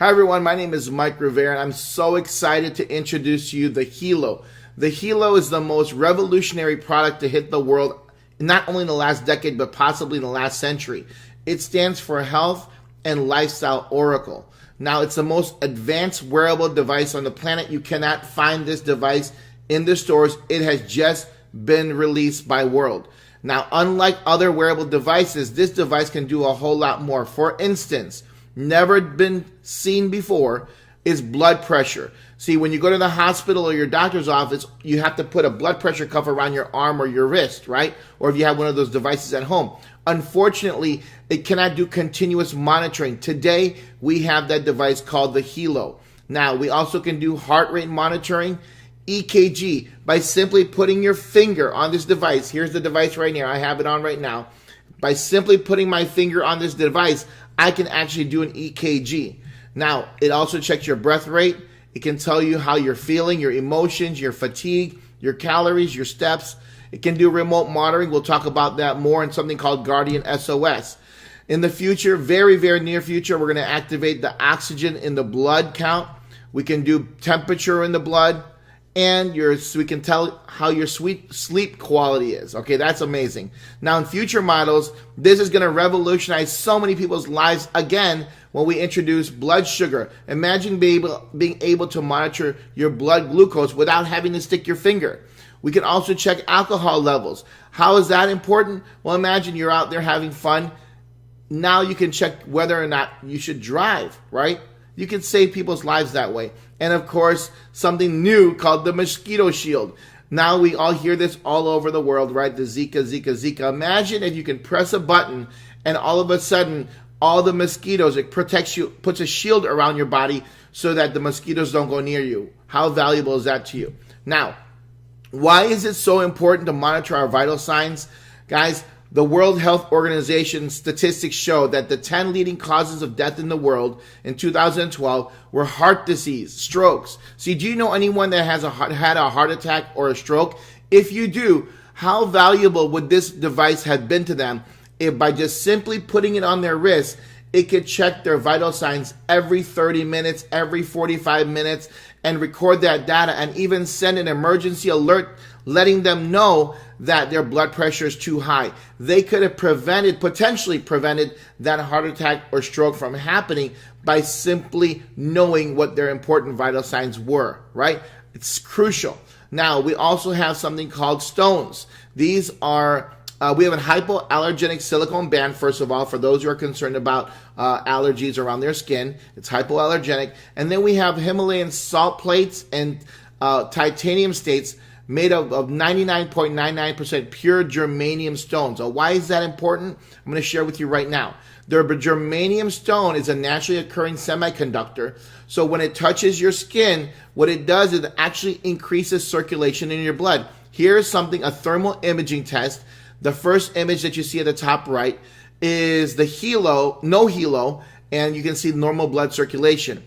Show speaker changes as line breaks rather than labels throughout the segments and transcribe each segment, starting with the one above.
Hi everyone, my name is Mike Rivera and I'm so excited to introduce you the HELO. The HELO is the most revolutionary product to hit the world, not only in the last decade, but possibly in the last century. It stands for Health and Lifestyle Oracle. Now, it's the most advanced wearable device on the planet. You cannot find this device in the stores. It has just been released by WORlD. Now, unlike other wearable devices, this device can do a whole lot more. For instance, never been seen before is blood pressure. See, when you go to the hospital or your doctor's office, you have to put a blood pressure cuff around your arm or your wrist, right? Or if you have one of those devices at home. Unfortunately, it cannot do continuous monitoring. Today, we have that device called the HELO. Now, we also can do heart rate monitoring, EKG, by simply putting your finger on this device. Here's the device right here. I have it on right now. By simply putting my finger on this device, I can actually do an EKG. Now, it also checks your breath rate. It can tell you how you're feeling, your emotions, your fatigue, your calories, your steps. It can do remote monitoring. We'll talk about that more in something called Guardian SOS. In the future, very, very near future, we're going to activate the oxygen in the blood count. We can do temperature in the blood. And we can tell how your sleep quality is. Okay, that's amazing. Now, in future models, this is going to revolutionize so many people's lives again when we introduce blood sugar. Imagine being able to monitor your blood glucose without having to stick your finger. We can also check alcohol levels. How is that important? Well, imagine you're out there having fun. Now you can check whether or not you should drive, right? You can save people's lives that way. And of course, something new called the mosquito shield. Now we all hear this all over the world, right? The Zika. Imagine if you can press a button and all of a sudden, all the mosquitoes, it protects you, puts a shield around your body so that the mosquitoes don't go near you. How valuable is that to you? Now, why is it so important to monitor our vital signs? Guys, the World Health Organization statistics show that the 10 leading causes of death in the world in 2012 were heart disease, strokes. See, do you know anyone that has had a heart attack or a stroke? If you do, how valuable would this device have been to them if by just simply putting it on their wrist, it could check their vital signs every 30 minutes, every 45 minutes, and record that data and even send an emergency alert letting them know that their blood pressure is too high. They could have potentially prevented that heart attack or stroke from happening by simply knowing what their important vital signs were, right? It's crucial. Now, we also have something called stones. These are, we have a hypoallergenic silicone band, first of all, for those who are concerned about allergies around their skin. It's hypoallergenic. And then we have Himalayan salt plates and titanium states made of 99.99% pure germanium stones. So why is that important? I'm going to share with you right now. The germanium stone is a naturally occurring semiconductor. So when it touches your skin, what it does is it actually increases circulation in your blood. Here's a thermal imaging test. The first image that you see at the top right is the HELO, no HELO, and you can see normal blood circulation.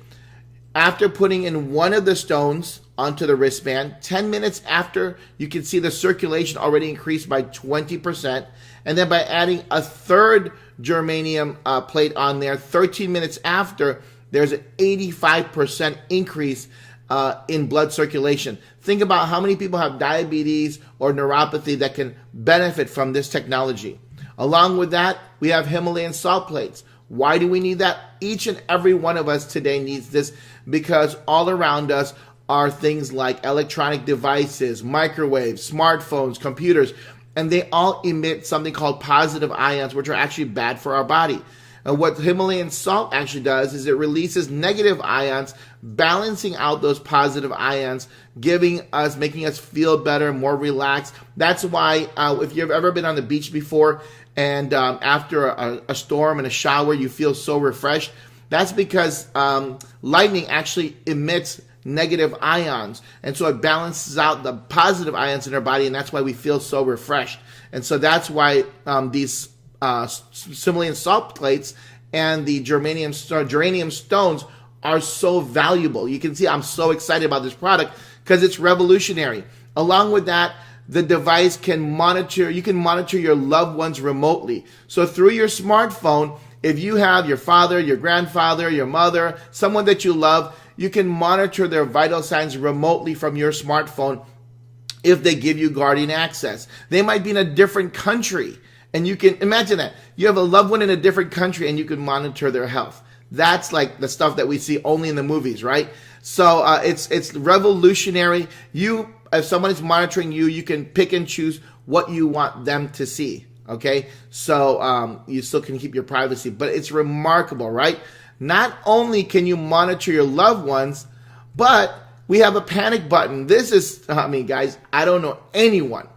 After putting in one of the stones onto the wristband, 10 minutes after, you can see the circulation already increased by 20%. And then by adding a third germanium plate on there, 13 minutes after, there's an 85% increase in blood circulation. Think about how many people have diabetes or neuropathy that can benefit from this technology. Along with that, we have Himalayan salt plates. Why do we need that? Each and every one of us today needs this because all around us are things like electronic devices, microwaves, smartphones, computers, and they all emit something called positive ions, which are actually bad for our body. And what Himalayan salt actually does is it releases negative ions, balancing out those positive ions, making us feel better, more relaxed. That's why if you've ever been on the beach before and after a storm and a shower, you feel so refreshed. That's because lightning actually emits negative ions. And so it balances out the positive ions in our body, and that's why we feel so refreshed. And so that's why these Himalayan salt plates and the germanium stones are so valuable. You can see I'm so excited about this product because it's revolutionary. Along with that, the device can monitor your loved ones remotely. So through your smartphone, if you have your father, your grandfather, your mother, someone that you love, you can monitor their vital signs remotely from your smartphone if they give you Guardian access. They might be in a different country, and you can imagine that. You have a loved one in a different country and you can monitor their health. That's like the stuff that we see only in the movies, right? So it's revolutionary. If someone is monitoring you, you can pick and choose what you want them to see, okay? So you still can keep your privacy, but it's remarkable, right? Not only can you monitor your loved ones, but we have a panic button. This is, I mean, guys, I don't know anyone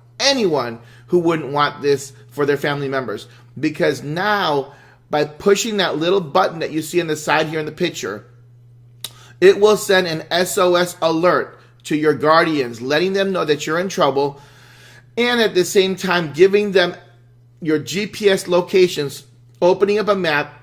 who wouldn't want this for their family members, because now by pushing that little button that you see on the side here in the picture, it will send an SOS alert to your guardians, letting them know that you're in trouble, and at the same time giving them your GPS locations, opening up a map,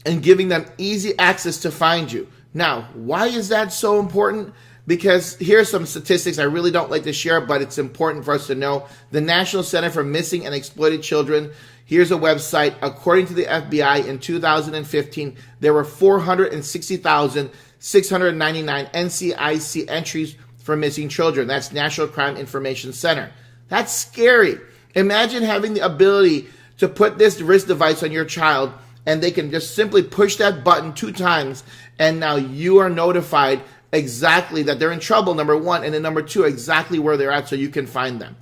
and giving them easy access to find you. Now, why is that so important? Because here's some statistics I really don't like to share, but it's important for us to know. The National Center for Missing and Exploited Children, here's a website. According to the FBI, in 2015, there were 460,699 NCIC entries for missing children. That's National Crime Information Center. That's scary. Imagine having the ability to put this wrist device on your child, and they can just simply push that button 2 times, and now you are notified exactly that they're in trouble, number 1, and then number 2, exactly where they're at so you can find them.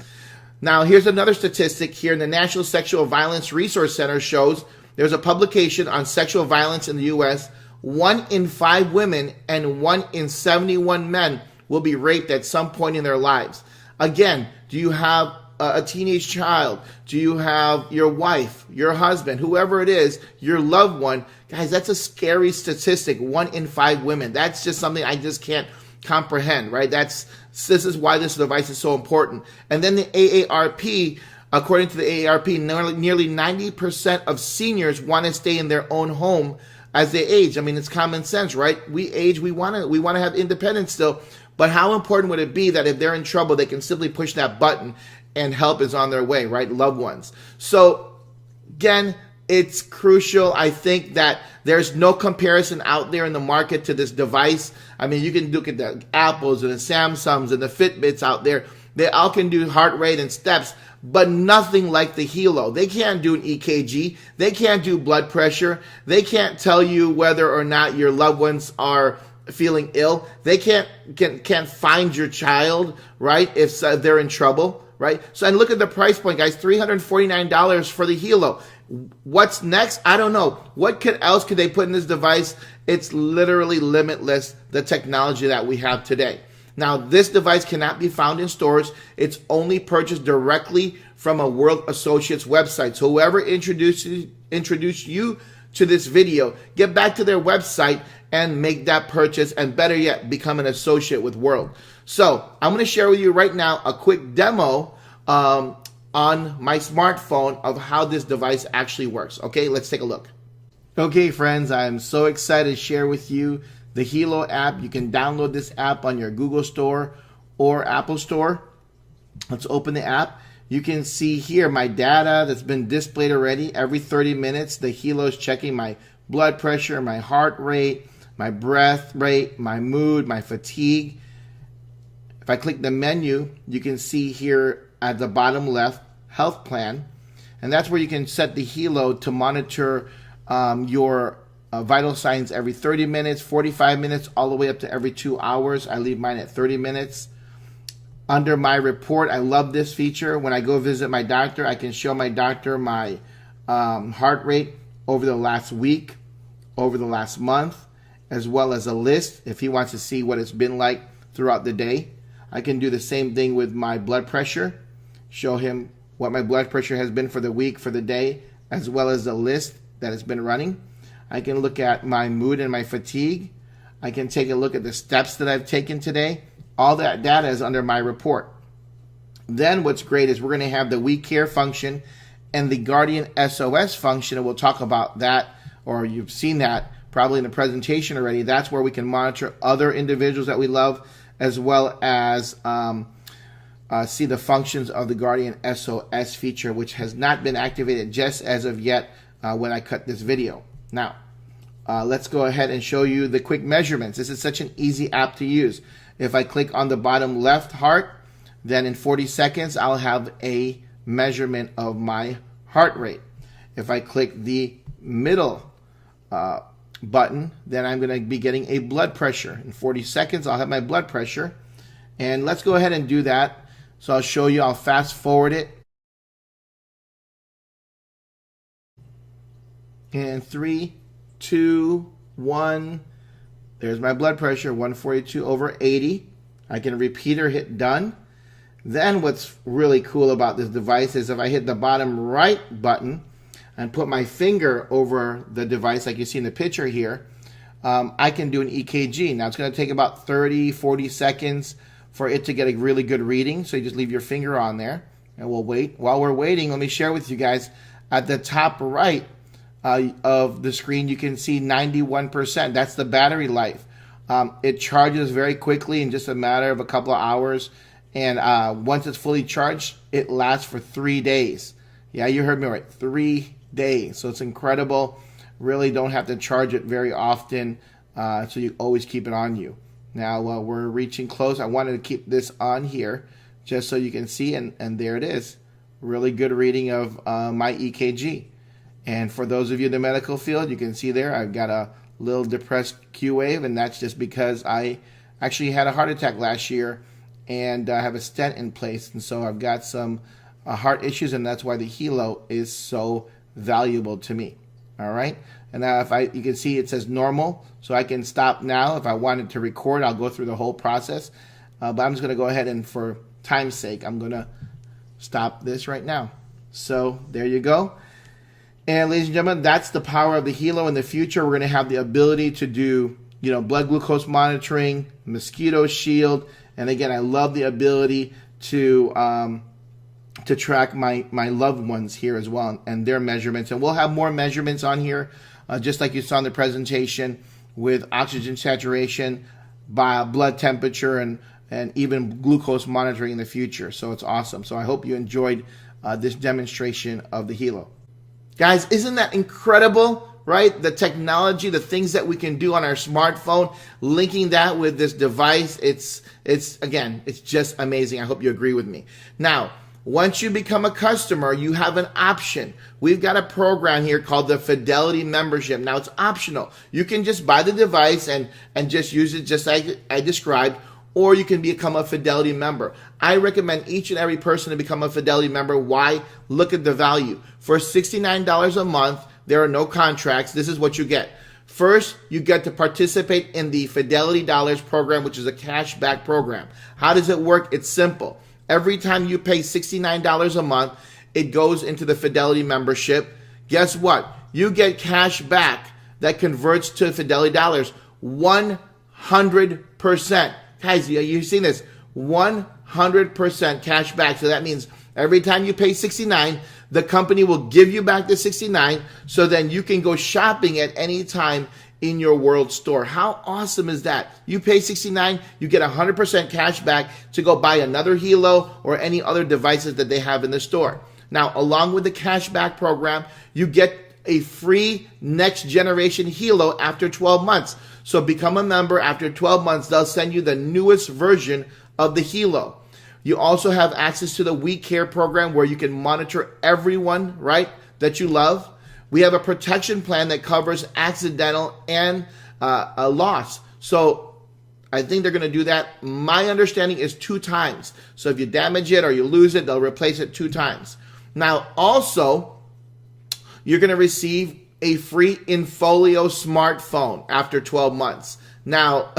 Now, here's another statistic here in the National Sexual Violence Resource Center shows there's a publication on sexual violence in the U.S. 1 in 5 women and 1 in 71 men will be raped at some point in their lives. Again, do you have a teenage child? Do you have your wife, your husband, whoever it is, your loved one? Guys, that's a scary statistic. 1 in 5 women. That's just something I just can't comprehend, right? This is why this device is so important. And then the AARP, according to the AARP, nearly 90% of seniors want to stay in their own home as they age. I mean, it's common sense, right? We age, we want to have independence still. But how important would it be that if they're in trouble, they can simply push that button and help is on their way, right? Loved ones. So again, it's crucial. I think that there's no comparison out there in the market to this device. I mean, you can look at the Apples and the Samsungs and the Fitbits out there. They all can do heart rate and steps, but nothing like the HELO. They can't do an EKG. They can't do blood pressure. They can't tell you whether or not your loved ones are feeling ill. They can't find your child, right, if they're in trouble, right? So, and look at the price point, guys, $349 for the HELO. What's next? I don't know. What else could they put in this device? It's literally limitless, the technology that we have today. Now, this device cannot be found in stores. It's only purchased directly from a World Associates website. So whoever introduced you to this video, get back to their website and make that purchase, and better yet, become an associate with WORlD. So I'm going to share with you right now a quick demo on my smartphone of how this device actually works. Okay, let's take a look. Okay, friends, I'm so excited to share with you the HELO app. You can download this app on your Google Store or Apple Store. Let's open the app. You can see here my data that's been displayed already. Every 30 minutes, the HELO is checking my blood pressure, my heart rate, my breath rate, my mood, my fatigue. If I click the menu, you can see here at the bottom left, health plan. And that's where you can set the HELO to monitor your vital signs every 30 minutes, 45 minutes, all the way up to every 2 hours. I leave mine at 30 minutes. Under my report, I love this feature. When I go visit my doctor, I can show my doctor my heart rate over the last week, over the last month, as well as a list if he wants to see what it's been like throughout the day. I can do the same thing with my blood pressure, show him what my blood pressure has been for the week, for the day, as well as the list that has been running. I can look at my mood and my fatigue. I can take a look at the steps that I've taken today. All that data is under my report. Then what's great is we're going to have the We Care function and the Guardian SOS function, and we'll talk about that, or you've seen that probably in the presentation already. That's where we can monitor other individuals that we love, as well as see the functions of the Guardian SOS feature, which has not been activated just as of yet when I cut this video. Now, let's go ahead and show you the quick measurements. This is such an easy app to use. If I click on the bottom left heart, then in 40 seconds, I'll have a measurement of my heart rate. If I click the middle button, then I'm going to be getting a blood pressure. In 40 seconds, I'll have my blood pressure. And let's go ahead and do that. So I'll show you, I'll fast forward it. And 3, 2, 1. There's my blood pressure, 142/80. I can repeat or hit done. Then what's really cool about this device is if I hit the bottom right button and put my finger over the device like you see in the picture here, I can do an EKG. Now it's going to take about 30, 40 seconds for it to get a really good reading. So you just leave your finger on there and we'll wait. While we're waiting, let me share with you guys at the top right of the screen, you can see 91%. That's the battery life. It charges very quickly in just a matter of a couple of hours. And once it's fully charged, it lasts for 3 days. Yeah, you heard me right. 3 days. So it's incredible. Really don't have to charge it very often. So you always keep it on you. Now we're reaching close. I wanted to keep this on here just so you can see. And there it is. Really good reading of my EKG. And for those of you in the medical field, you can see there I've got a little depressed Q wave, and that's just because I actually had a heart attack last year and I have a stent in place, and so I've got some heart issues, and that's why the HELO is so valuable to me. All right, and now you can see it says normal, so I can stop now. If I wanted to record, I'll go through the whole process, but I'm just going to go ahead and for time's sake, I'm going to stop this right now. So there you go. And ladies and gentlemen, that's the power of the HELO. In the future, we're going to have the ability to do, blood glucose monitoring, mosquito shield, and again, I love the ability to track my loved ones here as well and their measurements. And we'll have more measurements on here, just like you saw in the presentation, with oxygen saturation, by blood temperature, and even glucose monitoring in the future. So it's awesome. So I hope you enjoyed this demonstration of the HELO. Guys, isn't that incredible, right? The technology, the things that we can do on our smartphone, linking that with this device, it's just amazing. I hope you agree with me. Now, once you become a customer, you have an option. We've got a program here called the Fidelity Membership. Now, it's optional. You can just buy the device and just use it just like I described, or you can become a Fidelity member. I recommend each and every person to become a Fidelity member. Why? Look at the value. For $69 a month, there are no contracts. This is what you get. First, you get to participate in the Fidelity Dollars program, which is a cashback program. How does it work? It's simple. Every time you pay $69 a month, it goes into the Fidelity membership. Guess what? You get cash back that converts to Fidelity Dollars 100%. Guys, you've seen this, 100% cash back. So that means every time you pay $69, the company will give you back the $69, so then you can go shopping at any time in your WORlD store. How awesome is that? You pay $69, you get 100% cash back to go buy another HELO or any other devices that they have in the store. Now, along with the cashback program, you get a free next generation HELO after 12 months. So become a member. After 12 months, they'll send you the newest version of the HELO. You also have access to the We Care program, where you can monitor everyone, right, that you love. We have a protection plan that covers accidental and a loss. So I think they're going to do that. My understanding is 2 times. So if you damage it or you lose it, they'll replace it 2 times. Now, also, you're going to receive a free INFOLIO smartphone after 12 months. Now,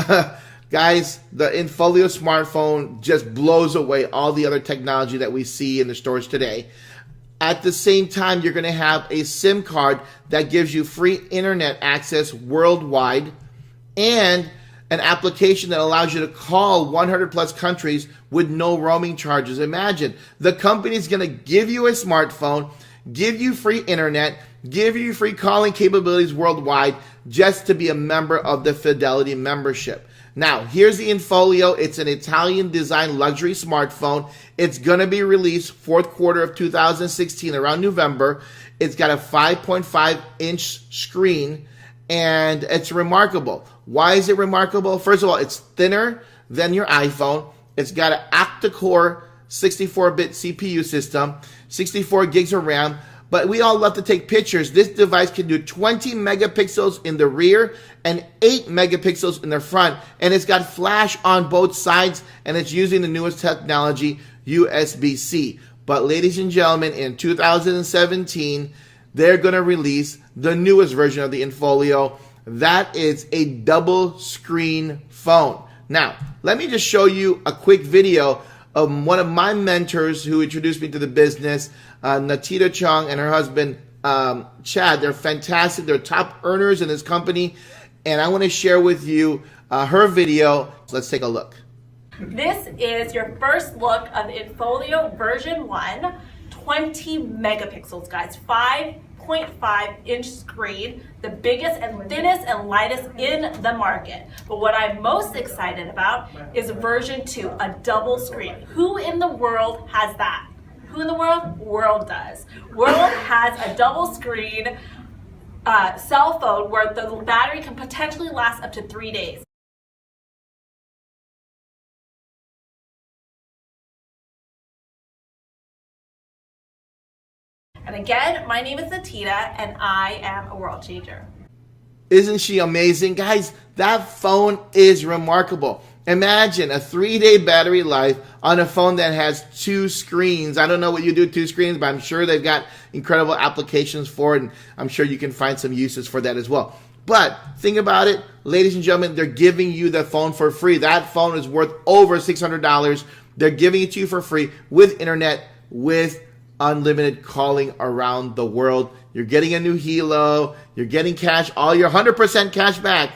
guys, the INFOLIO smartphone just blows away all the other technology that we see in the stores today. At the same time, you're going to have a SIM card that gives you free internet access worldwide, and an application that allows you to call 100 plus countries with no roaming charges. Imagine, the company's going to give you a smartphone, give you free internet, give you free calling capabilities worldwide, just to be a member of the Fidelity membership. Now, here's the INFOLIO. It's an Italian design luxury smartphone. It's going to be released fourth quarter of 2016, around November. It's got a 5.5-inch screen, and it's remarkable. Why is it remarkable? First of all, it's thinner than your iPhone. It's got an octa-core 64-bit CPU system, 64 gigs of RAM. But we all love to take pictures. This device can do 20 megapixels in the rear and 8 megapixels in the front. And it's got flash on both sides, and it's using the newest technology, USB-C. But ladies and gentlemen, in 2017, they're going to release the newest version of the INFOLIO. That is a double screen phone. Now, let me just show you a quick video of one of my mentors who introduced me to the business, Natita Chung and her husband, Chad. They're fantastic. They're top earners in this company. And I want to share with you her video. So let's take a look.
This is your first look of the INFOLIO version 1, 20 megapixels, guys, 5.5-inch screen, the biggest and thinnest and lightest in the market. But what I'm most excited about is version 2, a double screen. Who in the world has that? Who in the world? WORlD does. WORlD has a double screen cell phone where the battery can potentially last up to 3 days. And again, my name is Natita, and I am a world changer.
Isn't she amazing? Guys, that phone is remarkable. Imagine a 3-day battery life on a phone that has 2 screens. I don't know what you do with 2 screens, but I'm sure they've got incredible applications for it, and I'm sure you can find some uses for that as well. But think about it, ladies and gentlemen, they're giving you the phone for free. That phone is worth over $600. They're giving it to you for free with internet, with unlimited calling around the world. You're getting a new HELO. You're getting cash, all your 100% cash back.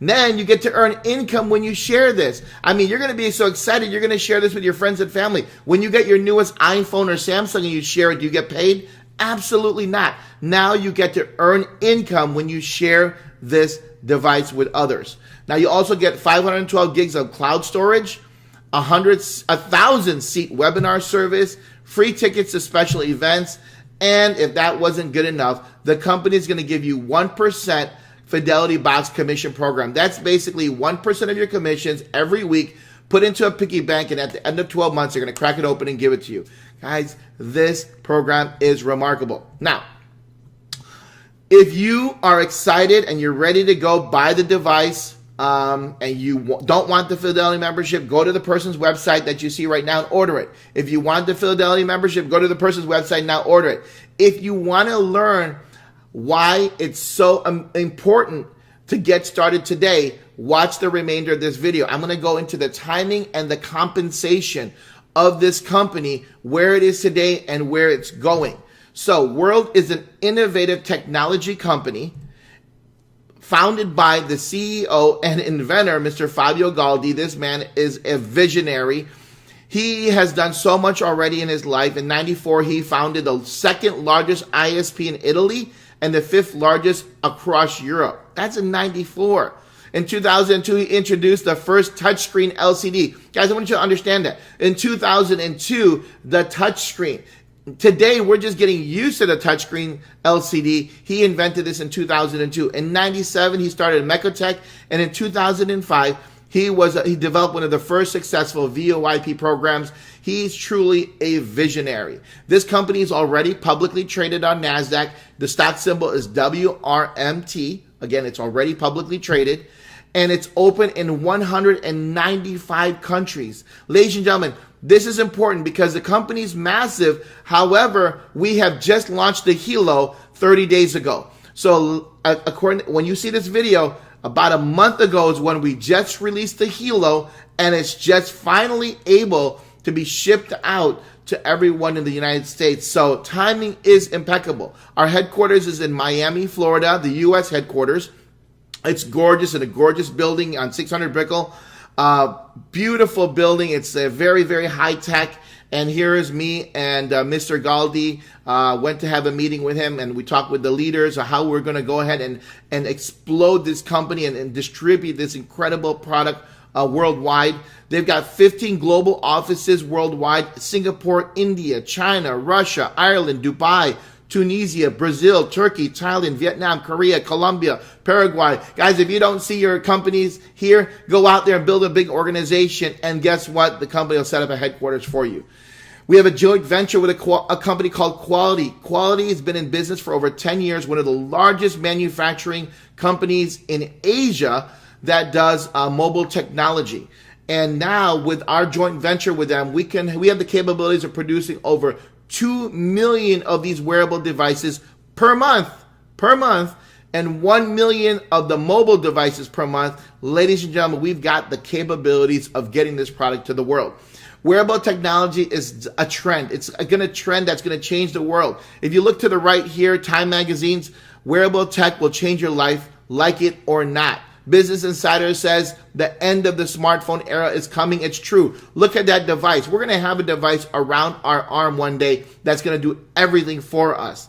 Then you get to earn income when you share this. I mean, you're going to be so excited. You're going to share this with your friends and family. When you get your newest iPhone or Samsung and you share it, do you get paid? Absolutely not. Now you get to earn income when you share this device with others. Now you also get 512 gigs of cloud storage, 1,000 seat webinar service, free tickets to special events, and if that wasn't good enough, the company is going to give you 1% Fidelity Box commission program. That's basically 1% of your commissions every week put into a piggy bank, and at the end of 12 months, they're going to crack it open and give it to you. Guys, this program is remarkable. Now, if you are excited and you're ready to go buy the device, and you don't want the Fidelity membership, go to the person's website that you see right now and order it. If you want the Fidelity membership, go to the person's website now, order it. If you want to learn why it's so important to get started today, watch the remainder of this video. I'm going to go into the timing and the compensation of this company, where it is today and where it's going. So WORlD is an innovative technology company founded by the CEO and inventor, Mr. Fabio Galdi. This man is a visionary. He has done so much already in his life. In '94, he founded the second largest ISP in Italy and the 5th largest across Europe. That's in '94. In 2002, he introduced the first touchscreen LCD. Guys, I want you to understand that. In 2002, the touchscreen. Today, we're just getting used to the touchscreen LCD. He invented this in 2002. In '97, he started Mecotech, and in 2005, he developed one of the first successful VoIP programs. He's truly a visionary. This company is already publicly traded on NASDAQ. The stock symbol is WRMT. Again, it's already publicly traded, and it's open in 195 countries. Ladies and gentlemen, this is important because the company is massive. However, we have just launched the HELO 30 days ago. So when you see this video, about a month ago is when we just released the HELO, and it's just finally able to be shipped out to everyone in the United States. So timing is impeccable. Our headquarters is in Miami, Florida, the U.S. headquarters. It's gorgeous, in a gorgeous building on 600 Brickell. Beautiful building. It's a very, very high tech. And here is me and Mr. Galdi. Went to have a meeting with him, and we talked with the leaders of how we're going to go ahead and explode this company and distribute this incredible product worldwide. They've got 15 global offices worldwide: Singapore, India, China, Russia, Ireland, Dubai, Tunisia, Brazil, Turkey, Thailand, Vietnam, Korea, Colombia, Paraguay. Guys, if you don't see your companies here, go out there and build a big organization, and guess what? The company will set up a headquarters for you. We have a joint venture with a company called Quality. Quality has been in business for over 10 years, one of the largest manufacturing companies in Asia that does mobile technology. And now with our joint venture with them, we have the capabilities of producing over 2 million of these wearable devices per month, and 1 million of the mobile devices per month. Ladies and gentlemen, we've got the capabilities of getting this product to the world. Wearable technology is a trend. It's going to trend that's going to change the world. If you look to the right here, Time Magazine's wearable tech will change your life, like it or not. Business Insider says the end of the smartphone era is coming. It's true. Look at that device. We're going to have a device around our arm one day that's going to do everything for us.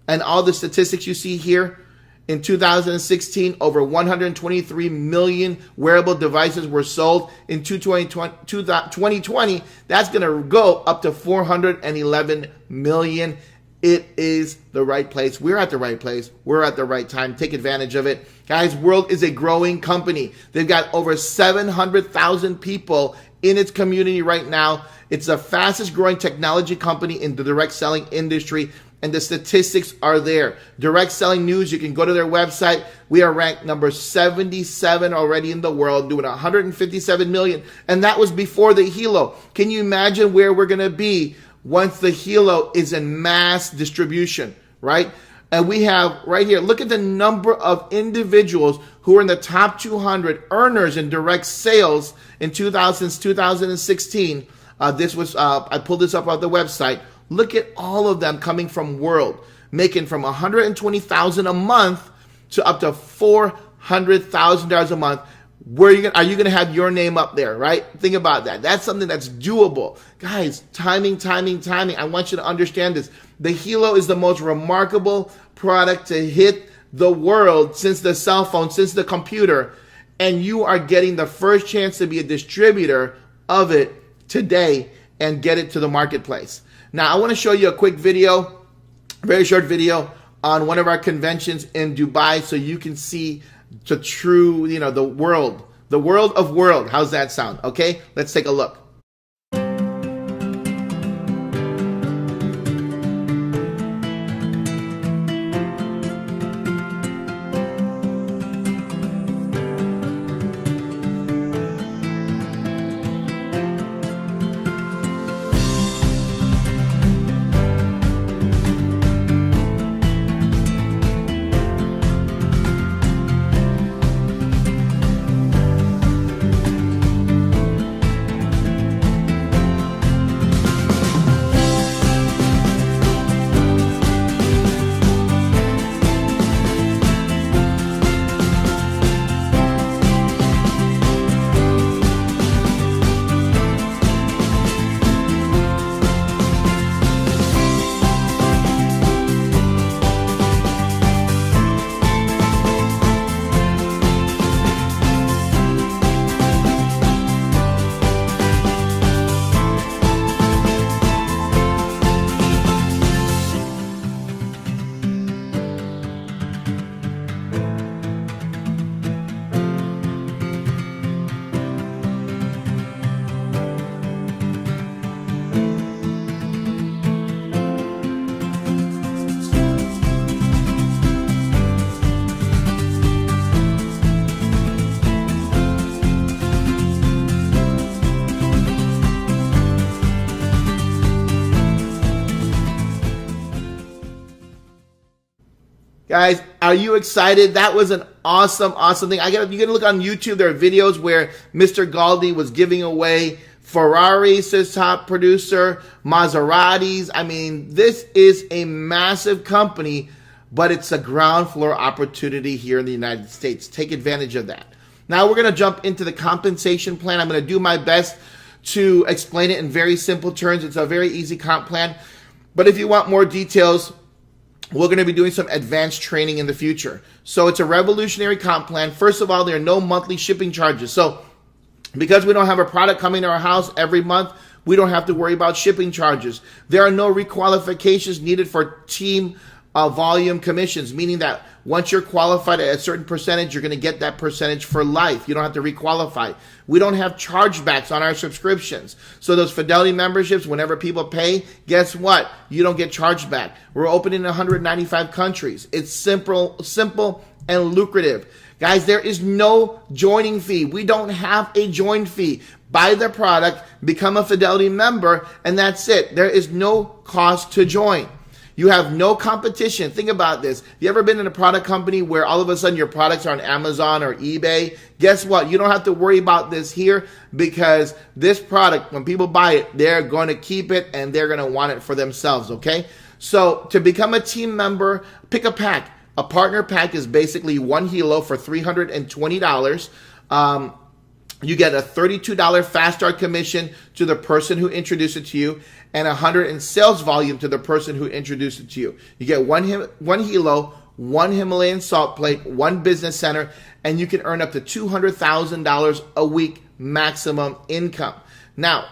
And all the statistics you see here, in 2016, over 123 million wearable devices were sold. In 2020, that's going to go up to 411 million. It is the right place. We're at the right place. We're at the right time. Take advantage of it. Guys, WORlD is a growing company. They've got over 700,000 people in its community right now. It's the fastest growing technology company in the direct selling industry. And the statistics are there. Direct Selling News, you can go to their website. We are ranked number 77 already in the world, doing 157 million. And that was before the HELO. Can you imagine where we're going to be once the HELO is in mass distribution, right? And we have right here, look at the number of individuals who are in the top 200 earners in direct sales in 2016. I pulled this up on the website. Look at all of them coming from WORlD, making from $120,000 a month to up to $400,000 a month. Are you going to have your name up there, right? Think about that. That's something that's doable. Guys, timing. I want you to understand this. The HELO is the most remarkable product to hit the world since the cell phone, since the computer, and you are getting the first chance to be a distributor of it today and get it to the marketplace. Now, I want to show you a quick video, a very short video on one of our conventions in Dubai so you can see the true, the world of WORlD. How's that sound? Okay, let's take a look. Guys, are you excited? That was an awesome thing. You got to look on YouTube. There are videos where Mr. Galdi was giving away Ferraris to his top producer, Maseratis. I mean, this is a massive company, but it's a ground floor opportunity here in the United States. Take advantage of that. Now we're going to jump into the compensation plan. I'm going to do my best to explain it in very simple terms. It's a very easy comp plan. But if you want more details, we're going to be doing some advanced training in the future. So it's a revolutionary comp plan. First of all, there are no monthly shipping charges. So Because we don't have a product coming to our house every month, we don't have to worry about shipping charges. There are no requalifications needed for team volume commissions, meaning that once you're qualified at a certain percentage, you're going to get that percentage for life. You don't have to requalify. We don't have chargebacks on our subscriptions. So those Fidelity memberships, whenever people pay, guess what? You don't get charged back. We're open in 195 countries. It's simple and lucrative. Guys, there is no joining fee. We don't have a join fee. Buy the product, become a Fidelity member, and that's it. There is no cost to join. You have no competition. Think about this. You ever been in a product company where all of a sudden your products are on Amazon or eBay? Guess what? You don't have to worry about this here, because this product, when people buy it, they're going to keep it and they're going to want it for themselves, okay? So to become a team member, pick a pack. A partner pack is basically one HELO for $320. You get a $32 fast start commission to the person who introduced it to you, and $100 in sales volume to the person who introduced it to you. You get one HELO, one Himalayan salt plate, one business center, and you can earn up to $200,000 a week maximum income. Now,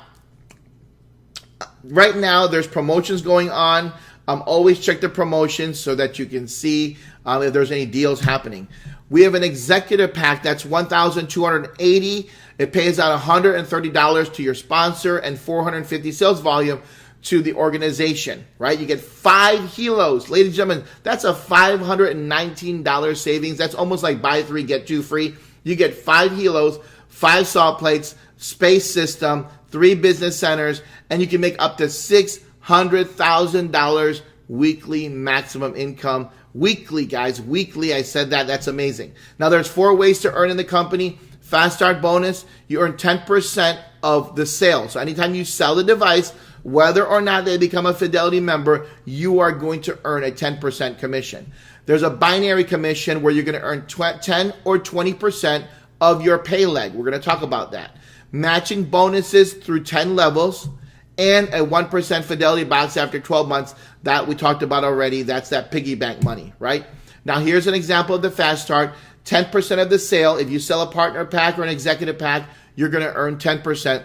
right now there's promotions going on. Always check the promotions so that you can see if there's any deals happening. We have an executive pack that's $1,280. It pays out $130 to your sponsor and $450 sales volume to the organization, right? You get 5 HELOs. Ladies and gentlemen, that's a $519 savings. That's almost like buy 3, get 2 free. You get 5 HELOs, 5 salt plates, space system, 3 business centers, and you can make up to $600,000 weekly maximum income. Weekly, guys, weekly. I said that. That's amazing. Now, there's 4 ways to earn in the company. Fast start bonus, you earn 10% of the sale. So anytime you sell the device, whether or not they become a Fidelity member, you are going to earn a 10% commission. There's a binary commission where you're going to earn 10 or 20% of your pay leg. We're going to talk about that. Matching bonuses through 10 levels, and a 1% Fidelity box after 12 months that we talked about already. That's that piggy bank money, right? Now, here's an example of the fast start. 10% of the sale. If you sell a partner pack or an executive pack, you're going to earn 10%,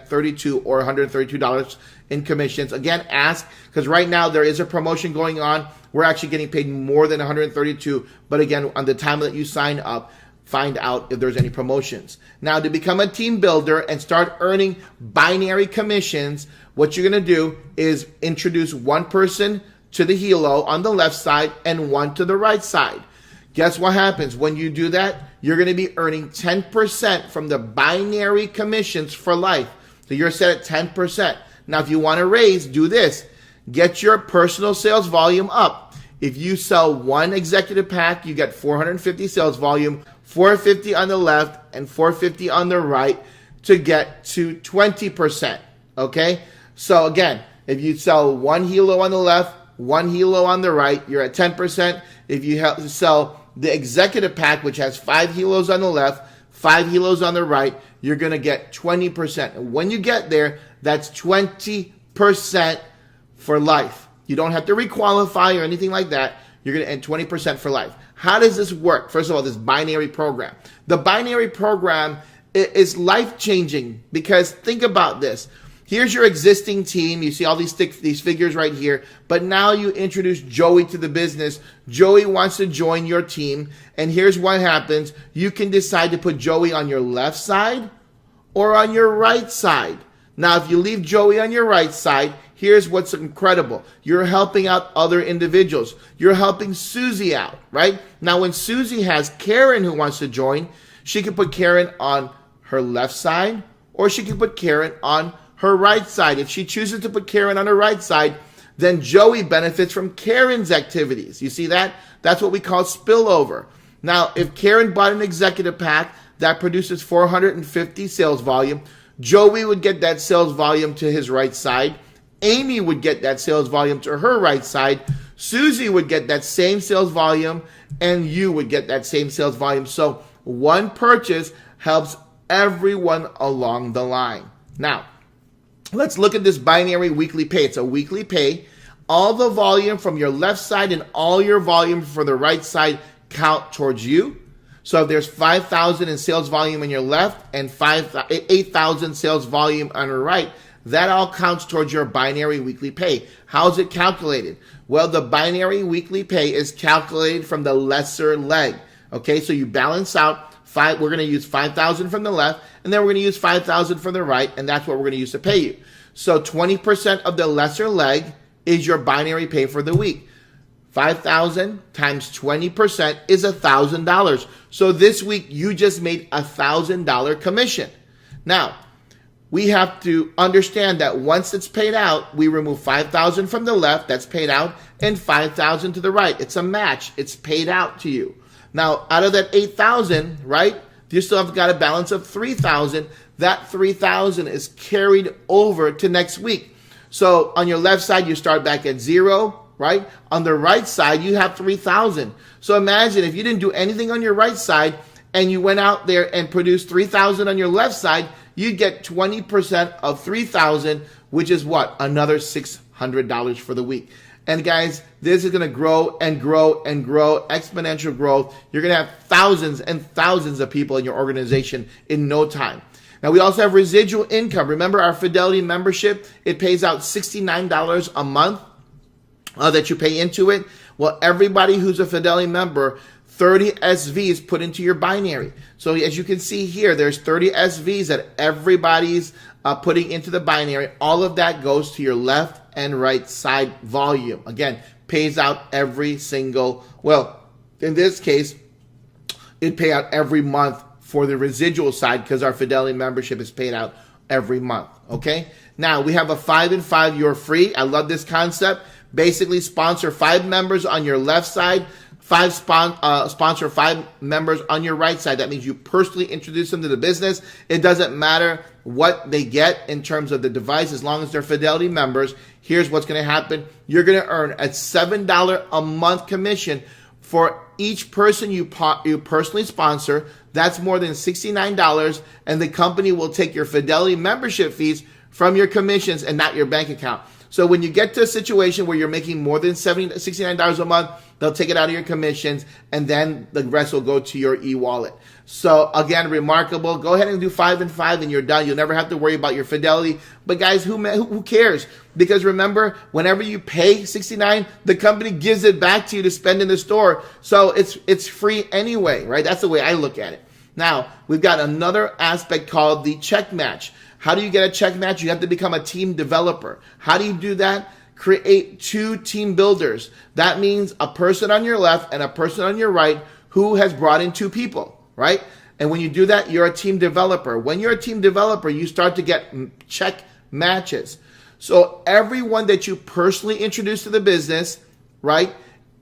$32 or $132 in commissions. Again, ask, because right now there is a promotion going on. We're actually getting paid more than $132. But again, on the time that you sign up, find out if there's any promotions. Now, to become a team builder and start earning binary commissions, what you're going to do is introduce one person to the HELO on the left side and one to the right side. Guess what happens when you do that? You're going to be earning 10% from the binary commissions for life. So you're set at 10%. Now, if you want to raise, do this. Get your personal sales volume up. If you sell one executive pack, you get 450 sales volume, 450 on the left and 450 on the right to get to 20%. Okay? So again, if you sell one HELO on the left, one HELO on the right, you're at 10%. If you sell the executive pack, which has 5 HELOs on the left, 5 HELOs on the right, you're going to get 20%. And when you get there, that's 20% for life. You don't have to requalify or anything like that. You're going to earn 20% for life. How does this work? First of all, this binary program. The binary program is life-changing, because think about this. Here's your existing team. You see all these figures right here. But now you introduce Joey to the business. Joey wants to join your team. And here's what happens. You can decide to put Joey on your left side or on your right side. Now, if you leave Joey on your right side, here's what's incredible. You're helping out other individuals. You're helping Susie out, right? Now, when Susie has Karen who wants to join, she can put Karen on her left side, or she can put Karen on her right side. If she chooses to put Karen on her right side, then Joey benefits from Karen's activities. You see that? That's what we call spillover. Now, if Karen bought an executive pack that produces 450 sales volume, Joey would get that sales volume to his right side. Amy would get that sales volume to her right side. Susie would get that same sales volume, and you would get that same sales volume. So one purchase helps everyone along the line. Now, let's look at this binary weekly pay. It's a weekly pay. All the volume from your left side and all your volume for the right side count towards you. So if there's 5,000 in sales volume on your left and 8,000 sales volume on your right, that all counts towards your binary weekly pay. How is it calculated? Well, the binary weekly pay is calculated from the lesser leg. Okay, so you balance out we're going to use 5,000 from the left, and then we're going to use 5,000 from the right, and that's what we're going to use to pay you. So 20% of the lesser leg is your binary pay for the week. 5,000 times 20% is $1,000. So this week you just made $1,000 commission. Now, we have to understand that once it's paid out, we remove 5,000 from the left, that's paid out, and 5,000 to the right. It's a match. It's paid out to you. Now, out of that 8,000, right, you still have got a balance of 3,000. That 3,000 is carried over to next week. So on your left side, you start back at 0, right? On the right side, you have 3,000. So imagine if you didn't do anything on your right side and you went out there and produced 3,000 on your left side, you'd get 20% of 3,000, which is what? Another $600 for the week. And guys, this is going to grow and grow and grow, exponential growth. You're going to have thousands and thousands of people in your organization in no time. Now, we also have residual income. Remember our Fidelity membership? It pays out $69 a month that you pay into it. Well, everybody who's a Fidelity member, 30 SVs put into your binary. So as you can see here, there's 30 SVs that everybody's putting into the binary. All of that goes to your left and right side volume. Again, pays out every single, well, in this case, it pay out every month for the residual side because our Fidelity membership is paid out every month. Okay. Now we have a 5 and 5. You're free. I love this concept. Basically, sponsor 5 members on your left side. Sponsor 5 members on your right side. That means you personally introduce them to the business. It doesn't matter what they get in terms of the device as long as they're Fidelity members. Here's what's going to happen. You're going to earn a $7 a month commission for each person you personally sponsor. That's more than $69, and the company will take your Fidelity membership fees from your commissions and not your bank account. So when you get to a situation where you're making more than $69 a month, they'll take it out of your commissions, and then the rest will go to your e-wallet. So again, remarkable. Go ahead and do 5 and 5 and you're done. You'll never have to worry about your Fidelity. But guys, who cares? Because remember, whenever you pay $69, the company gives it back to you to spend in the store. So it's free anyway, right? That's the way I look at it. Now, we've got another aspect called the check match. How do you get a check match? You have to become a team developer. How do you do that? Create 2 team builders. That means a person on your left and a person on your right who has brought in 2 people, right? And when you do that, you're a team developer. When you're a team developer, you start to get check matches. So everyone that you personally introduce to the business, right,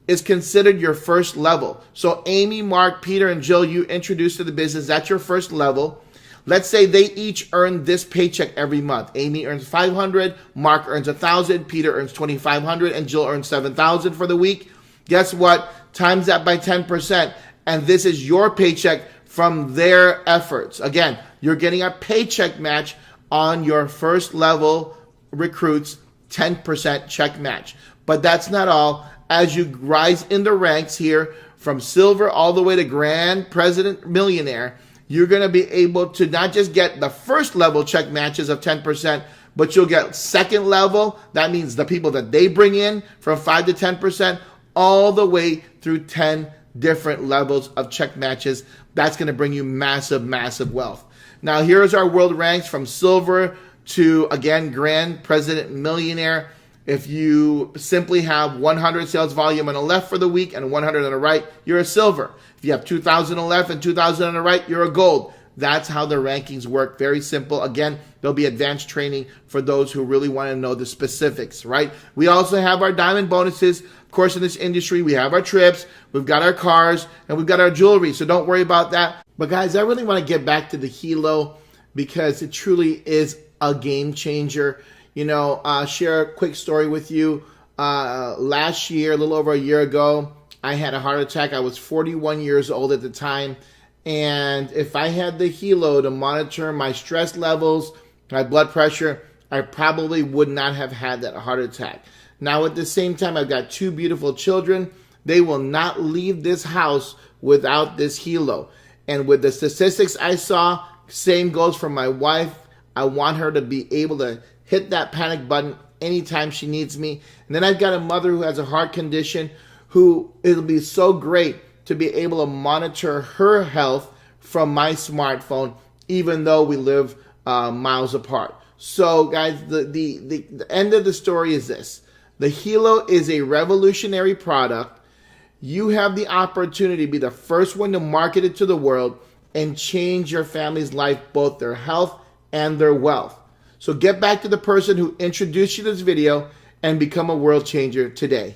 is considered your first level. So Amy, Mark, Peter, and Jill, you introduce to the business. That's your first level. Let's say they each earn this paycheck every month. Amy earns $500, Mark earns $1,000, Peter earns $2,500, and Jill earns $7,000 for the week. Guess what? Times that by 10%, and this is your paycheck from their efforts. Again, you're getting a paycheck match on your first level recruits, 10% check match. But that's not all. As you rise in the ranks here from silver all the way to grand president millionaire, you're going to be able to not just get the first level check matches of 10%, but you'll get second level. That means the people that they bring in from 5 to 10%, all the way through 10 different levels of check matches. That's going to bring you massive, massive wealth. Now, here's our world ranks from silver to, again, grand president millionaire. If you simply have 100 sales volume on the left for the week and 100 on the right, you're a silver. If you have 2,000 on the left and 2,000 on the right, you're a gold. That's how the rankings work. Very simple. Again, there'll be advanced training for those who really want to know the specifics, right? We also have our diamond bonuses. Of course, in this industry, we have our trips, we've got our cars, and we've got our jewelry. So don't worry about that. But guys, I really want to get back to the HELO because it truly is a game changer. You know, share a quick story with you. Last year, a little over a year ago, I had a heart attack. I was 41 years old at the time. And if I had the HELO to monitor my stress levels, my blood pressure, I probably would not have had that heart attack. Now, at the same time, I've got 2 beautiful children they will not leave this house without this HELO. And with the statistics I saw, same goes for my wife. I want her to be able to hit that panic button anytime she needs me. And then I've got a mother who has a heart condition who it'll be so great to be able to monitor her health from my smartphone, even though we live miles apart. So guys, the end of the story is this. The HELO is a revolutionary product. You have the opportunity to be the first one to market it to the world and change your family's life, both their health and their wealth. So get back to the person who introduced you to this video and become a world changer today.